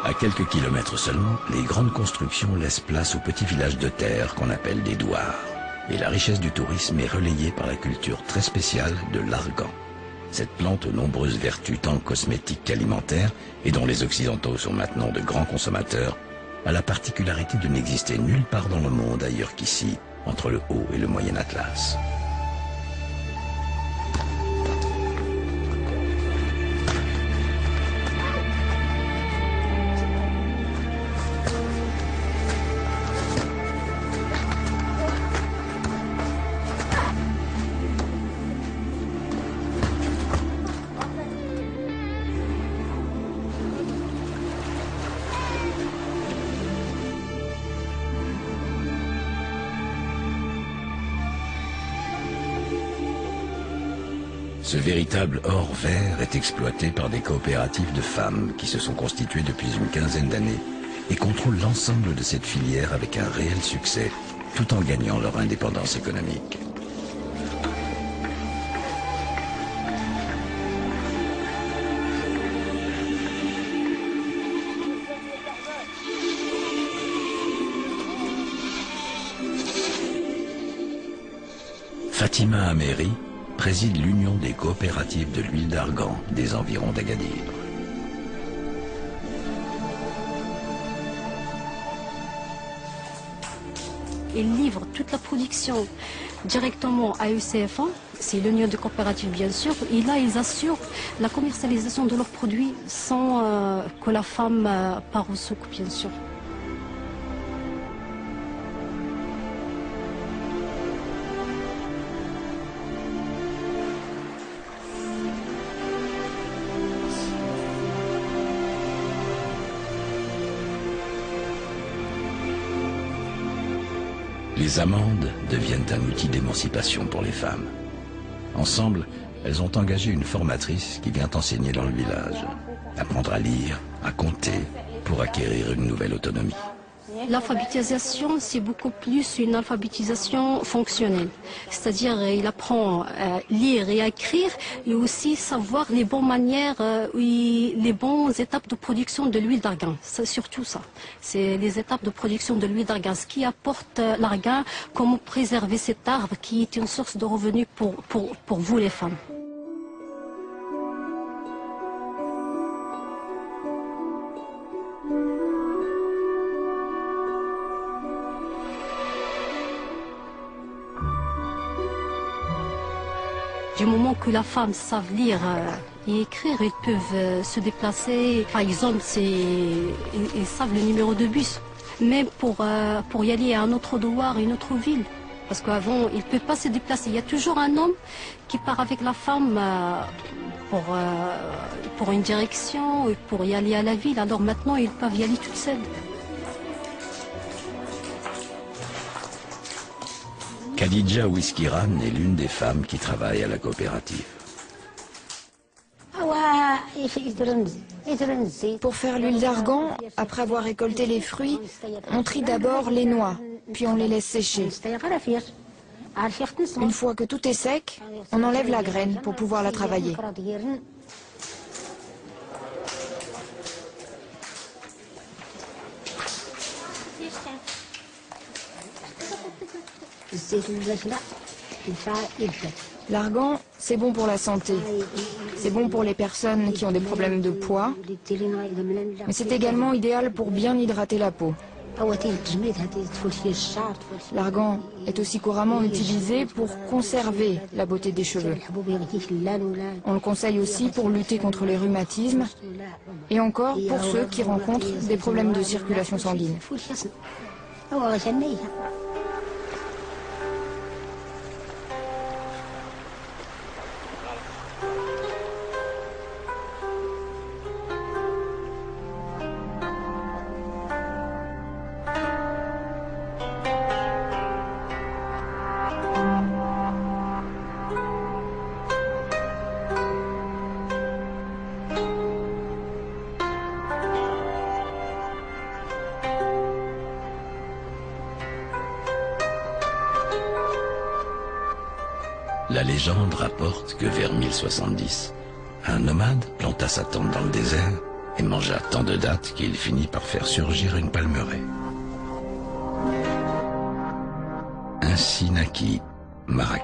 À quelques kilomètres seulement, les grandes constructions laissent place aux petits villages de terre qu'on appelle des douars. Et la richesse du tourisme est relayée par la culture très spéciale de l'argan. Cette plante aux nombreuses vertus tant cosmétiques qu'alimentaires, et dont les Occidentaux sont maintenant de grands consommateurs, a la particularité de n'exister nulle part dans le monde ailleurs qu'ici, entre le Haut et le Moyen Atlas. Ce véritable or vert est exploité par des coopératives de femmes qui se sont constituées depuis une quinzaine d'années et contrôlent l'ensemble de cette filière avec un réel succès, tout en gagnant leur indépendance économique. Fatima Améri préside l'Union des coopératives de l'huile d'argan des environs d'Agadir. Il livre toute la production directement à ECFA, c'est l'Union des coopératives bien sûr, et là ils assurent la commercialisation de leurs produits sans que la femme part au souk bien sûr. Les amandes deviennent un outil d'émancipation pour les femmes. Ensemble, elles ont engagé une formatrice qui vient enseigner dans le village, apprendre à lire, à compter, pour acquérir une nouvelle autonomie. L'alphabétisation, c'est beaucoup plus une alphabétisation fonctionnelle. C'est-à-dire, il apprend à lire et à écrire et aussi savoir les bonnes manières, les bonnes étapes de production de l'huile d'argan. C'est surtout ça. C'est les étapes de production de l'huile d'argan. Ce qui apporte l'argan, comment préserver cet arbre qui est une source de revenus pour vous les femmes. Du moment que la femme savent lire et écrire, ils peuvent se déplacer. Par exemple, ils savent le numéro de bus. Même pour y aller à un autre douar, une autre ville. Parce qu'avant, ils ne peuvent pas se déplacer. Il y a toujours un homme qui part avec la femme pour une direction, pour y aller à la ville. Alors maintenant, ils peuvent y aller toutes seules. Khadija Ouiskiran est l'une des femmes qui travaillent à la coopérative. Pour faire l'huile d'argan, après avoir récolté les fruits, on trie d'abord les noix, puis on les laisse sécher. Une fois que tout est sec, on enlève la graine pour pouvoir la travailler. L'argan, c'est bon pour la santé. C'est bon pour les personnes qui ont des problèmes de poids, mais c'est également idéal pour bien hydrater la peau. L'argan est aussi couramment utilisé pour conserver la beauté des cheveux. On le conseille aussi pour lutter contre les rhumatismes et encore pour ceux qui rencontrent des problèmes de circulation sanguine. La légende rapporte que vers 1070, un nomade planta sa tente dans le désert et mangea tant de dattes qu'il finit par faire surgir une palmeraie. Ainsi naquit Marrakech.